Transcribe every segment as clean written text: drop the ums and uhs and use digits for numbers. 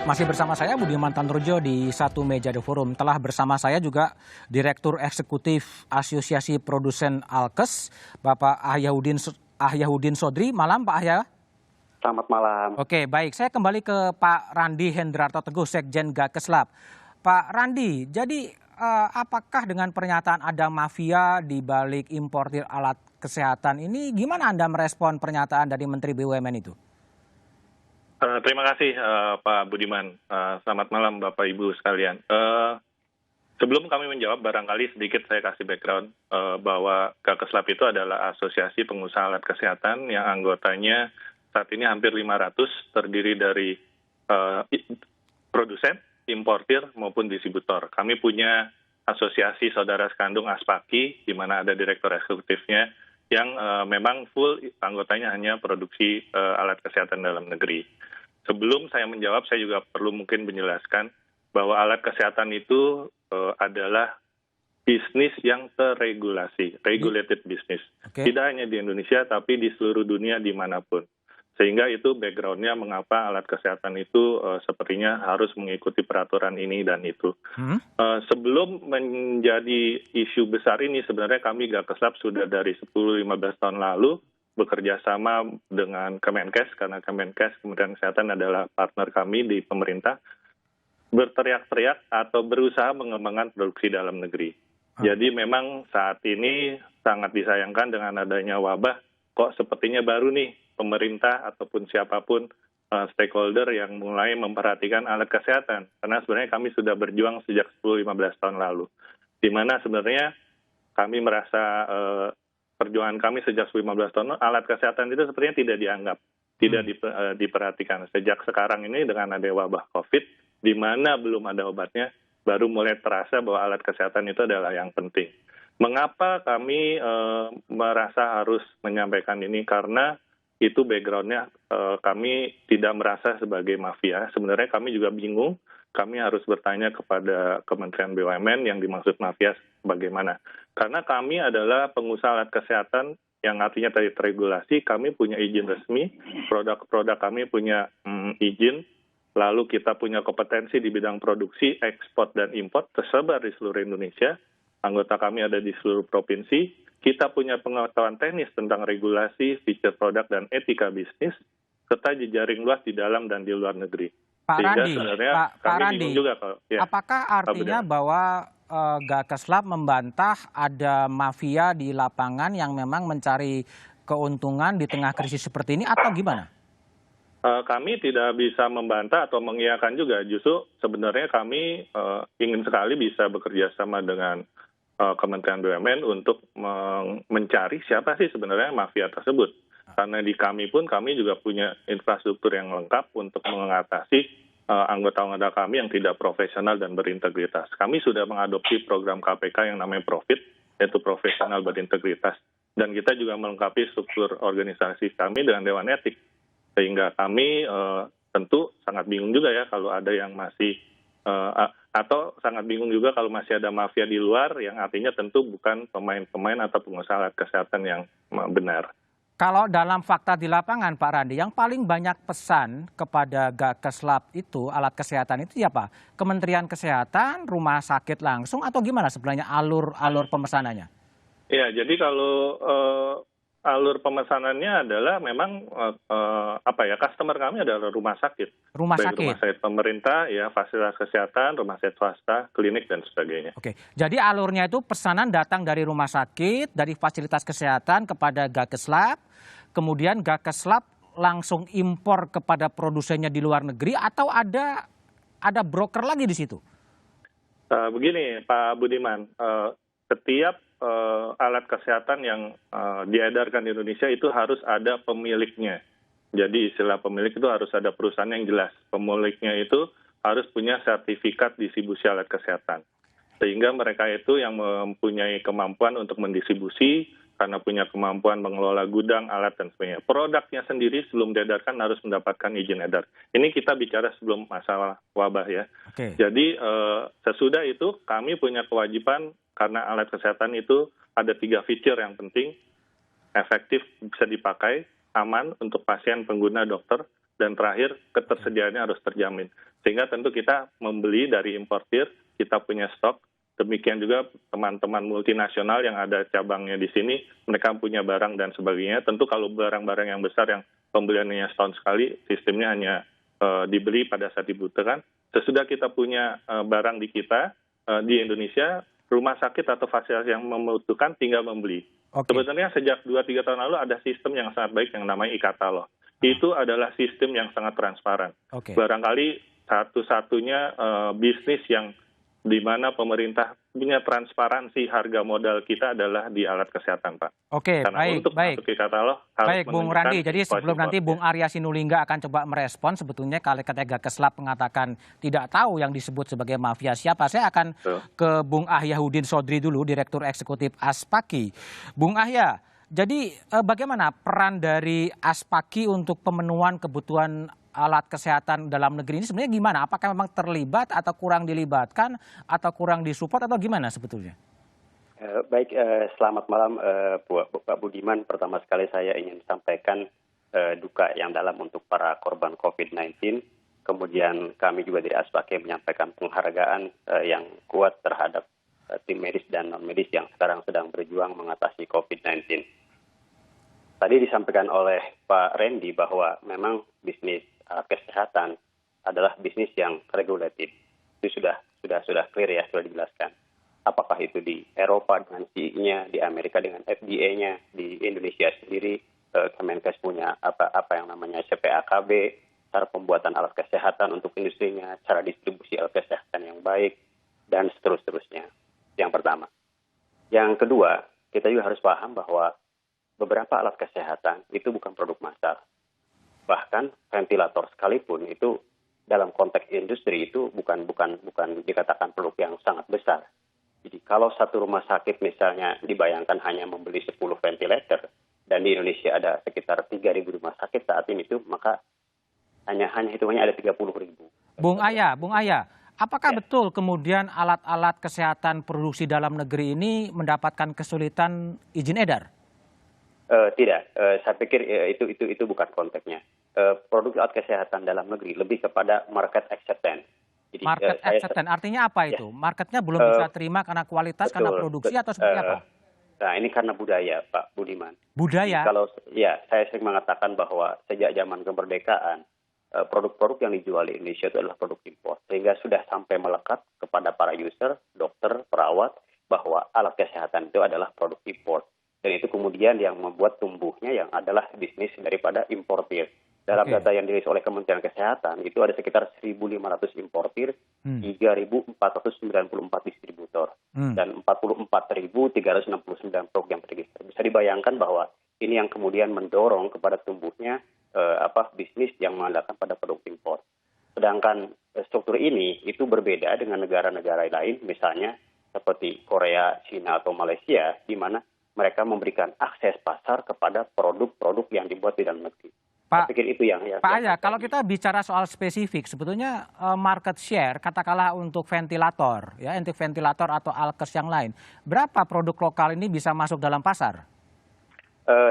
Masih bersama saya Budiman Tanurjo di Satu Meja The Forum. Telah bersama saya juga Direktur Eksekutif Asosiasi Produsen Alkes, Bapak Ahyahudin Sodri. Malam Pak Ahya. Selamat malam. Oke, baik. Saya kembali ke Pak Randi Hendrarto Teguh, Sekjen Gakeslab. Pak Randi, jadi apakah dengan pernyataan ada mafia di balik importir alat kesehatan ini, gimana Anda merespon pernyataan dari Menteri BUMN itu? Terima kasih Pak Budiman. Selamat malam Bapak Ibu sekalian. Sebelum kami menjawab, barangkali sedikit saya kasih background bahwa Gakeslab itu adalah asosiasi pengusaha alat kesehatan yang anggotanya saat ini hampir 500, terdiri dari produsen, importir maupun distributor. Kami punya asosiasi saudara sekandung Aspaki, di mana ada direktur eksekutifnya, yang memang full anggotanya hanya produksi alat kesehatan dalam negeri. Sebelum saya menjawab, saya juga perlu mungkin menjelaskan bahwa alat kesehatan itu adalah bisnis yang terregulasi, regulated business. Okay. Tidak hanya di Indonesia, tapi di seluruh dunia dimanapun. Sehingga itu background-nya mengapa alat kesehatan itu sepertinya harus mengikuti peraturan ini dan itu. Sebelum menjadi isu besar ini, sebenarnya kami Gakeslab sudah dari 10-15 tahun lalu bekerja sama dengan Kemenkes, karena Kemenkes, Kementerian Kesehatan adalah partner kami di pemerintah, berteriak-teriak atau berusaha mengembangkan produksi dalam negeri. Jadi memang saat ini sangat disayangkan dengan adanya wabah, kok sepertinya baru nih pemerintah ataupun siapapun stakeholder yang mulai memperhatikan alat kesehatan. Karena sebenarnya kami sudah berjuang sejak 10-15 tahun lalu. Di mana sebenarnya kami merasa perjuangan kami sejak 15 tahun, alat kesehatan itu sepertinya tidak dianggap, tidak diperhatikan. Sejak sekarang ini dengan ada wabah COVID, di mana belum ada obatnya, baru mulai terasa bahwa alat kesehatan itu adalah yang penting. Mengapa kami merasa harus menyampaikan ini? Karena itu background-nya kami tidak merasa sebagai mafia. Sebenarnya kami juga bingung. Kami harus bertanya kepada Kementerian BUMN yang dimaksud mafia bagaimana. Karena kami adalah pengusaha alat kesehatan yang artinya tadi terregulasi, kami punya izin resmi, produk-produk kami punya izin, lalu kita punya kompetensi di bidang produksi, ekspor, dan import, tersebar di seluruh Indonesia. Anggota kami ada di seluruh provinsi, kita punya pengetahuan teknis tentang regulasi, feature produk, dan etika bisnis, serta jejaring luas di dalam dan di luar negeri. Pak Randi, apakah artinya bahwa Gakeslab membantah ada mafia di lapangan yang memang mencari keuntungan di tengah krisis seperti ini atau gimana? Kami tidak bisa membantah atau mengiyakan juga. Justru sebenarnya kami ingin sekali bisa bekerja sama dengan Kementerian BUMN untuk mencari siapa sih sebenarnya mafia tersebut. Karena di kami pun kami juga punya infrastruktur yang lengkap untuk mengatasi anggota-anggota kami yang tidak profesional dan berintegritas. Kami sudah mengadopsi program KPK yang namanya PROFIT, yaitu profesional berintegritas. Dan kita juga melengkapi struktur organisasi kami dengan Dewan Etik. Sehingga kami tentu sangat bingung juga ya kalau ada yang masih, atau sangat bingung juga kalau masih ada mafia di luar, yang artinya tentu bukan pemain-pemain atau pengusaha alat kesehatan yang benar. Kalau dalam fakta di lapangan Pak Randi, yang paling banyak pesan kepada Gakeslab itu, alat kesehatan itu apa? Kementerian Kesehatan, rumah sakit langsung, atau gimana sebenarnya alur pemesanannya? Ya, jadi kalau alur pemesanannya adalah memang customer kami adalah rumah sakit. Rumah sakit pemerintah, ya fasilitas kesehatan, rumah sakit swasta, klinik dan sebagainya. Oke, jadi alurnya itu pesanan datang dari rumah sakit, dari fasilitas kesehatan kepada Gakeslab, kemudian Gakeslab langsung impor kepada produsennya di luar negeri, atau ada broker lagi di situ? Begini Pak Budiman, setiap alat kesehatan yang diedarkan di Indonesia itu harus ada pemiliknya. Jadi istilah pemilik itu harus ada perusahaan yang jelas. Pemiliknya itu harus punya sertifikat distribusi alat kesehatan. Sehingga mereka itu yang mempunyai kemampuan untuk mendistribusi, karena punya kemampuan mengelola gudang, alat, dan sebagainya. Produknya sendiri sebelum diedarkan harus mendapatkan izin edar. Ini kita bicara sebelum masalah wabah ya. Oke. Jadi sesudah itu kami punya kewajiban, karena alat kesehatan itu ada 3 feature yang penting, efektif, bisa dipakai, aman untuk pasien, pengguna, dokter, dan terakhir ketersediaannya harus terjamin. Sehingga tentu kita membeli dari importir, kita punya stok. Demikian juga teman-teman multinasional yang ada cabangnya di sini, mereka punya barang dan sebagainya. Tentu kalau barang-barang yang besar yang pembeliannya setahun sekali, sistemnya hanya dibeli pada saat dibutuhkan. Sesudah kita punya barang di kita, di Indonesia, rumah sakit atau fasilitas yang membutuhkan tinggal membeli. Sebenarnya sejak 2-3 tahun lalu ada sistem yang sangat baik yang namanya e-katalog. Itu adalah sistem yang sangat transparan. Barangkali satu-satunya bisnis yang di mana pemerintah punya transparansi harga modal kita adalah di alat kesehatan, Pak. Oke, karena baik, untuk baik. masuk ke katalog harus Baik, Bung Randi. Jadi sebelum nanti Bung Arya Sinulinga akan coba merespon, sebetulnya kalau ketika Keslap mengatakan tidak tahu yang disebut sebagai mafia siapa, saya akan ke Bung Ahyahudin Sodri dulu, Direktur Eksekutif Aspaki. Bung Ahya, jadi bagaimana peran dari Aspaki untuk pemenuhan kebutuhan alat kesehatan dalam negeri ini sebenarnya gimana? Apakah memang terlibat atau kurang dilibatkan atau kurang disupport atau gimana sebetulnya? Baik, selamat malam Pak Budiman. Pertama sekali saya ingin sampaikan duka yang dalam untuk para korban COVID-19. Kemudian kami juga dari Aspaki menyampaikan penghargaan yang kuat terhadap tim medis dan non-medis yang sekarang sedang berjuang mengatasi COVID-19. Tadi disampaikan oleh Pak Randy bahwa memang bisnis kesehatan adalah bisnis yang regulated. Itu sudah clear ya, sudah dijelaskan. Apakah itu di Eropa dengan CE-nya, di Amerika dengan FDA-nya, di Indonesia sendiri Kemenkes punya apa yang namanya CPAKB, cara pembuatan alat kesehatan untuk industrinya, cara distribusi alat kesehatan yang baik, dan seterusnya. Yang pertama. Yang kedua, kita juga harus paham bahwa beberapa alat kesehatan itu bukan produk massal. Bahkan ventilator sekalipun itu dalam konteks industri itu bukan dikatakan produk yang sangat besar. Jadi kalau satu rumah sakit misalnya dibayangkan hanya membeli 10 ventilator dan di Indonesia ada sekitar 3.000 rumah sakit saat ini tuh, maka hanya hitungannya ada 30.000. Bung Aya, apakah betul kemudian alat-alat kesehatan produksi dalam negeri ini mendapatkan kesulitan izin edar? Tidak, saya pikir itu bukan konteksnya. Produk alat kesehatan dalam negeri lebih kepada market acceptance. Jadi, market acceptance artinya apa itu? Marketnya belum bisa terima karena kualitas, karena produksi atau seperti apa? Nah, ini karena budaya, Pak Budiman. Budaya? Kalau saya sering mengatakan bahwa sejak zaman kemerdekaan produk-produk yang dijual di Indonesia itu adalah produk impor, sehingga sudah sampai melekat kepada para user, dokter, perawat bahwa alat kesehatan itu adalah produk impor. Dan itu kemudian yang membuat tumbuhnya yang adalah bisnis daripada importir. Dalam data yang dirilis oleh Kementerian Kesehatan, itu ada sekitar 1.500 importir, 3.494 distributor, dan 44.369 program terregister. Bisa dibayangkan bahwa ini yang kemudian mendorong kepada tumbuhnya bisnis yang mengandalkan pada produk impor. Sedangkan struktur ini itu berbeda dengan negara-negara lain, misalnya seperti Korea, China, atau Malaysia, di mana mereka memberikan akses pasar kepada produk-produk yang dibuat di dalam negeri. Saya pikir itu yang Pak Aya, kalau kita bicara soal spesifik, sebetulnya market share, katakanlah untuk ventilator, ya, untuk ventilator atau alkes yang lain, berapa produk lokal ini bisa masuk dalam pasar?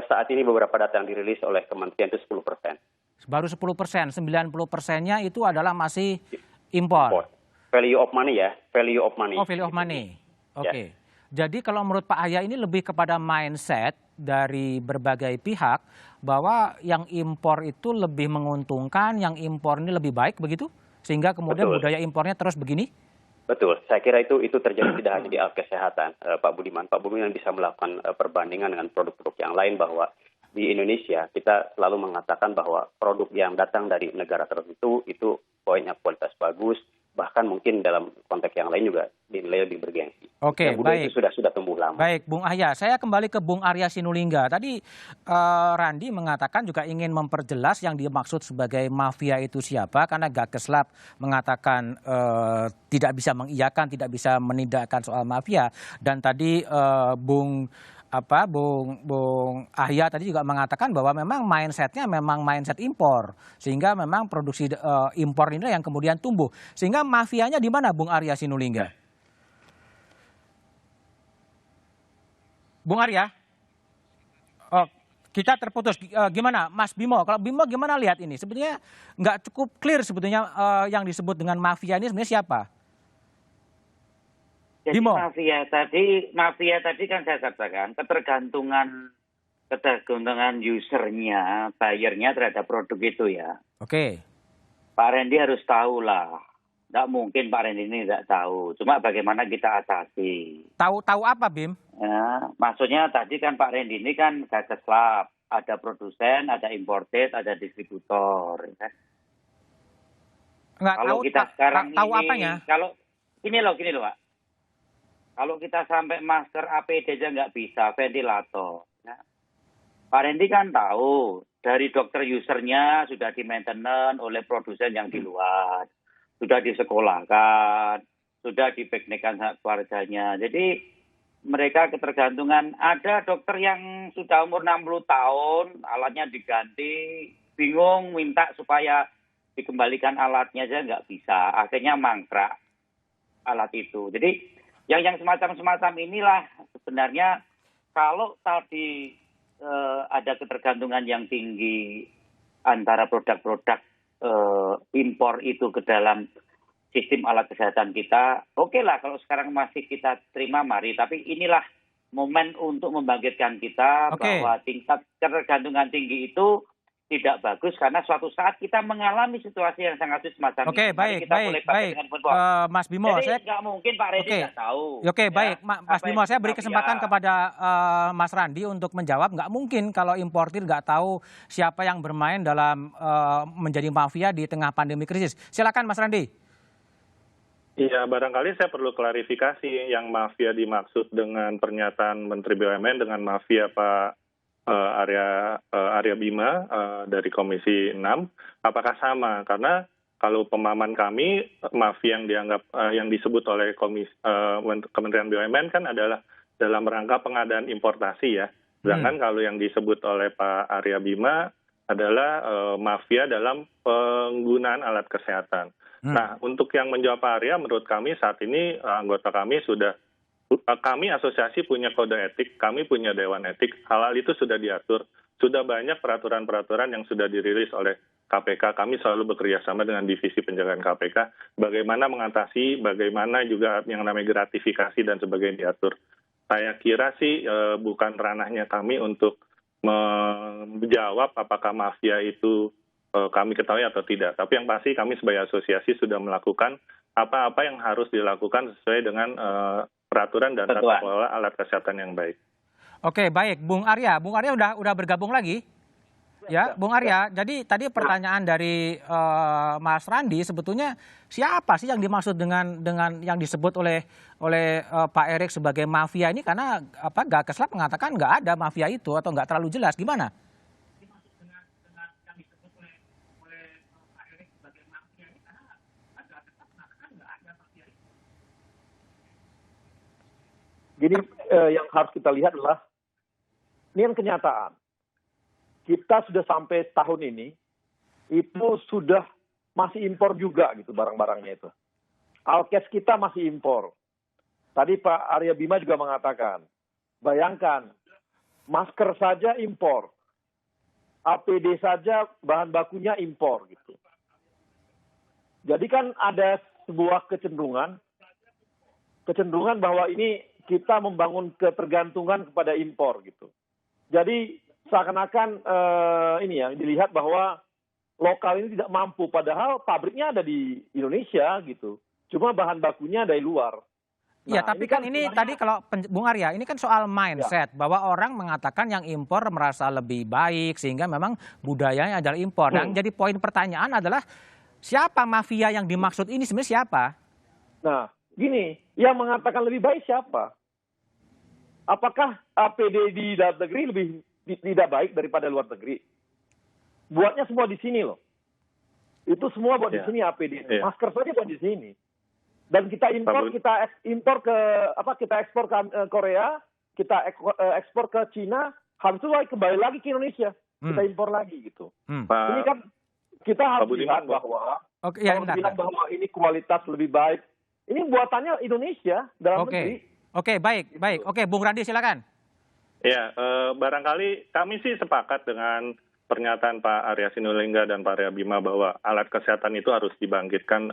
Saat ini beberapa data yang dirilis oleh Kementerian itu 10%. Baru 10%, 90%-nya itu adalah masih impor. Value of money ya, value of money. Oh, value of money. Oke. Jadi kalau menurut Pak Aya ini lebih kepada mindset dari berbagai pihak bahwa yang impor itu lebih menguntungkan, yang impor ini lebih baik begitu? Sehingga kemudian budaya impornya terus begini? Betul, saya kira itu terjadi tidak hanya di alat kesehatan, Pak Budiman. Pak Budiman bisa melakukan perbandingan dengan produk-produk yang lain bahwa di Indonesia kita selalu mengatakan bahwa produk yang datang dari negara tertentu itu poinnya kualitas bagus, bahkan mungkin dalam konteks yang lain juga dinilai lebih bergengsi. Oke, baik. Itu sudah tumbuh lama. Baik, Bung Ahya, saya kembali ke Bung Arya Sinulinga. Tadi Randi mengatakan juga ingin memperjelas yang dimaksud sebagai mafia itu siapa, karena Gakeslap mengatakan tidak bisa mengiyakan, tidak bisa menindakkan soal mafia. Dan tadi Bung Ahya tadi juga mengatakan bahwa memang mindsetnya memang mindset impor, sehingga memang produksi impor ini yang kemudian tumbuh. Sehingga mafianya di mana, Bung Arya Sinulinga? Bung Arya, Kita terputus. Gimana, Mas Bimo? Kalau Bimo gimana lihat ini? Sebetulnya nggak cukup clear sebetulnya yang disebut dengan mafia ini sebenarnya siapa? Jadi Bimo. mafia tadi kan saya katakan ketergantungan usernya, buyernya terhadap produk itu ya. Oke. Pak Randy harus tahu lah. Nggak mungkin Pak Randy ini nggak tahu. Cuma bagaimana kita atasi. Tahu apa, Bim? Ya, maksudnya tadi kan Pak Randy ini kan Gakeslab. Ada produsen, ada imported, ada distributor. Ya. Nggak Kalau tahu, kita sekarang tahu ini, apanya? kalau gini loh Pak. Kalau kita sampai masker APD aja nggak bisa, ventilator. Ya. Pak Randy kan tahu dari dokter usernya sudah di maintenance oleh produsen yang di luar, sudah disekolahkan, sudah dipiknikkan keluarganya. Jadi mereka ketergantungan. Ada dokter yang sudah umur 60 tahun, alatnya diganti, bingung minta supaya dikembalikan alatnya aja nggak bisa. Akhirnya mangkrak alat itu. Jadi yang semacam-semacam inilah sebenarnya kalau tadi ada ketergantungan yang tinggi antara produk-produk impor itu ke dalam sistem alat kesehatan kita, oke lah kalau sekarang masih kita terima mari, tapi inilah momen untuk membangkitkan kita bahwa tingkat ketergantungan tinggi itu tidak bagus karena suatu saat kita mengalami situasi yang sangat semacam ini. Baik, Mas Bimo. Jadi nggak mungkin Pak Randy nggak tahu. Baik, Mas Bimo, saya beri kesempatan kepada Mas Randi untuk menjawab. Nggak mungkin kalau importir nggak tahu siapa yang bermain dalam menjadi mafia di tengah pandemi krisis. Silakan Mas Randi. Iya, barangkali saya perlu klarifikasi yang mafia dimaksud dengan pernyataan Menteri BUMN dengan mafia Pak Arya Bima dari Komisi 6, apakah sama? Karena kalau pemahaman kami, mafia yang dianggap yang disebut oleh Kementerian BUMN kan adalah dalam rangka pengadaan importasi ya. Sedangkan kalau yang disebut oleh Pak Arya Bima adalah mafia dalam penggunaan alat kesehatan. Nah, untuk yang menjawab Pak Arya, menurut kami saat ini anggota kami kami asosiasi punya kode etik, kami punya dewan etik, hal-hal itu sudah diatur. Sudah banyak peraturan-peraturan yang sudah dirilis oleh KPK, kami selalu bekerja sama dengan divisi penjagaan KPK, bagaimana mengatasi, bagaimana juga yang namanya gratifikasi dan sebagainya diatur. Saya kira sih bukan ranahnya kami untuk menjawab apakah mafia itu kami ketahui atau tidak. Tapi yang pasti kami sebagai asosiasi sudah melakukan apa-apa yang harus dilakukan sesuai dengan peraturan dan tata kelola alat kesehatan yang baik. Oke, baik, Bung Arya udah bergabung lagi, ya, Bung Arya. Jadi tadi pertanyaan dari Mas Randi sebetulnya siapa sih yang dimaksud dengan yang disebut oleh Pak Erik sebagai mafia ini? Karena Gakeslab mengatakan nggak ada mafia itu atau nggak terlalu jelas, gimana? Jadi yang harus kita lihat adalah ini kan kenyataan. Kita sudah sampai tahun ini itu sudah masih impor juga gitu barang-barangnya itu. Alkes kita masih impor. Tadi Pak Arya Bima juga mengatakan, bayangkan masker saja impor, APD saja bahan bakunya impor gitu. Jadi kan ada sebuah kecenderungan bahwa ini kita membangun ketergantungan kepada impor gitu. Jadi seakan-akan ini ya dilihat bahwa lokal ini tidak mampu, padahal pabriknya ada di Indonesia gitu. Cuma bahan bakunya dari luar. Iya, tapi kan ini tadi kalau Bung Arya, ini kan soal mindset bahwa orang mengatakan yang impor merasa lebih baik sehingga memang budayanya adalah impor. Dan jadi poin pertanyaan adalah siapa mafia yang dimaksud ini sebenarnya siapa? Nah, gini, yang mengatakan lebih baik siapa? Apakah APD di dalam negeri lebih tidak baik daripada luar negeri? Buatnya semua di sini loh. Itu semua buat di sini APD. Masker saja buat di sini. Dan kita impor, kita ekspor ke Korea, kita ekspor ke Cina, habis itu kembali lagi ke Indonesia. Kita impor lagi gitu. Ini kan kita harus lihat bahwa bahwa ini kualitas lebih baik. Ini buatannya Indonesia dalam negeri. Oke, baik. Oke, Bung Randi silakan. Ya, barangkali kami sih sepakat dengan pernyataan Pak Arya Sinulinga dan Pak Arya Bima bahwa alat kesehatan itu harus dibangkitkan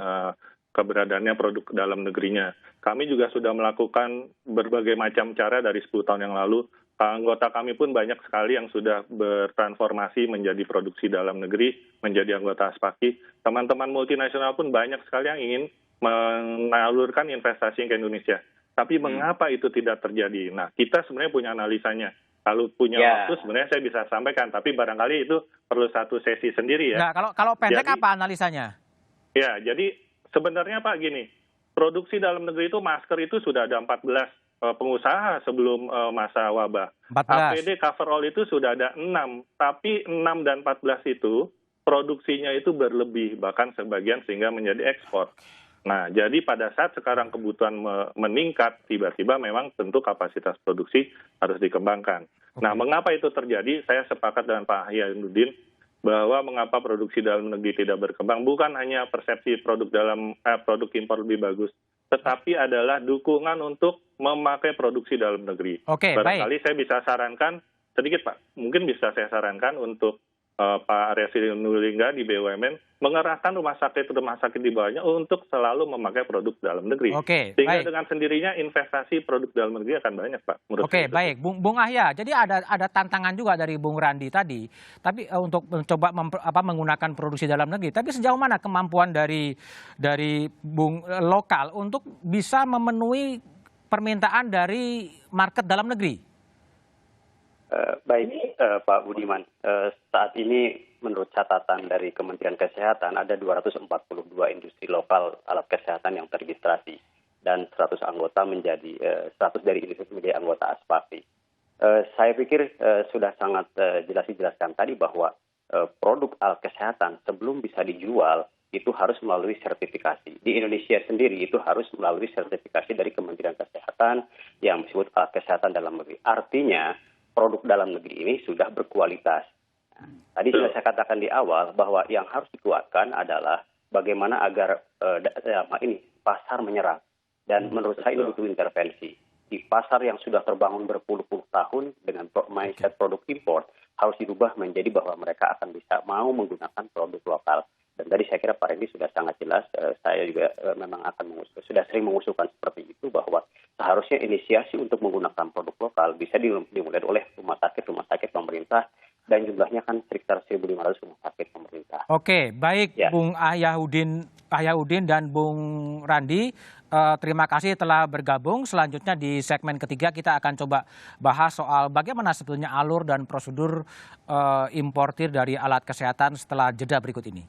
keberadaannya produk dalam negerinya. Kami juga sudah melakukan berbagai macam cara dari 10 tahun yang lalu. Anggota kami pun banyak sekali yang sudah bertransformasi menjadi produksi dalam negeri, menjadi anggota ASPAKI. Teman-teman multinasional pun banyak sekali yang ingin menalurkan investasi ke Indonesia. Tapi mengapa itu tidak terjadi? Nah, kita sebenarnya punya analisanya. Kalau punya waktu sebenarnya saya bisa sampaikan, tapi barangkali itu perlu satu sesi sendiri ya. Nah, kalau pendek apa analisanya? Ya, jadi sebenarnya Pak gini, produksi dalam negeri itu masker itu sudah ada 14 pengusaha sebelum masa wabah. 14. APD coverall itu sudah ada 6, tapi 6 dan 14 itu produksinya itu berlebih, bahkan sebagian sehingga menjadi ekspor. Nah, jadi pada saat sekarang kebutuhan meningkat, tiba-tiba memang tentu kapasitas produksi harus dikembangkan. Nah, mengapa itu terjadi? Saya sepakat dengan Pak Ahyanuddin bahwa mengapa produksi dalam negeri tidak berkembang bukan hanya persepsi produk impor lebih bagus, tetapi adalah dukungan untuk memakai produksi dalam negeri. Barangkali saya bisa sarankan sedikit Pak, mungkin bisa saya sarankan untuk Pak Arya Sinulinga di BUMN mengerahkan rumah sakit di bawahnya untuk selalu memakai produk dalam negeri. Sehingga dengan sendirinya investasi produk dalam negeri akan banyak, Pak. Baik. Bung Ahya, jadi ada tantangan juga dari Bung Randi tadi, tapi untuk mencoba menggunakan produksi dalam negeri. Tapi sejauh mana kemampuan dari Bung lokal untuk bisa memenuhi permintaan dari market dalam negeri? Baik, Pak Budiman. Saat ini menurut catatan dari Kementerian Kesehatan ada 242 industri lokal alat kesehatan yang terregistrasi dan 100 anggota menjadi 100 dari industri menjadi anggota ASPAKI. Saya pikir sudah sangat jelas dijelaskan tadi bahwa produk alat kesehatan sebelum bisa dijual itu harus melalui sertifikasi. Di Indonesia sendiri itu harus melalui sertifikasi dari Kementerian Kesehatan yang disebut alat kesehatan dalam negeri. Artinya produk dalam negeri ini sudah berkualitas. Tadi sudah saya katakan di awal bahwa yang harus dikuatkan adalah bagaimana agar ini pasar menyerap. Dan menurut saya ini butuh intervensi. Di pasar yang sudah terbangun berpuluh-puluh tahun dengan mindset produk impor harus dirubah menjadi bahwa mereka akan bisa mau menggunakan produk lokal. Dan tadi saya kira Pak Randy sudah sangat jelas, saya juga memang sudah sering mengusulkan seperti itu bahwa seharusnya inisiasi untuk menggunakan produk lokal bisa dimulai oleh rumah sakit pemerintah dan jumlahnya kan sekitar 1.500 rumah sakit pemerintah. Baik ya. Bung Ahyanuddin dan Bung Randi, terima kasih telah bergabung. Selanjutnya di segmen ketiga kita akan coba bahas soal bagaimana sebetulnya alur dan prosedur importir dari alat kesehatan setelah jeda berikut ini.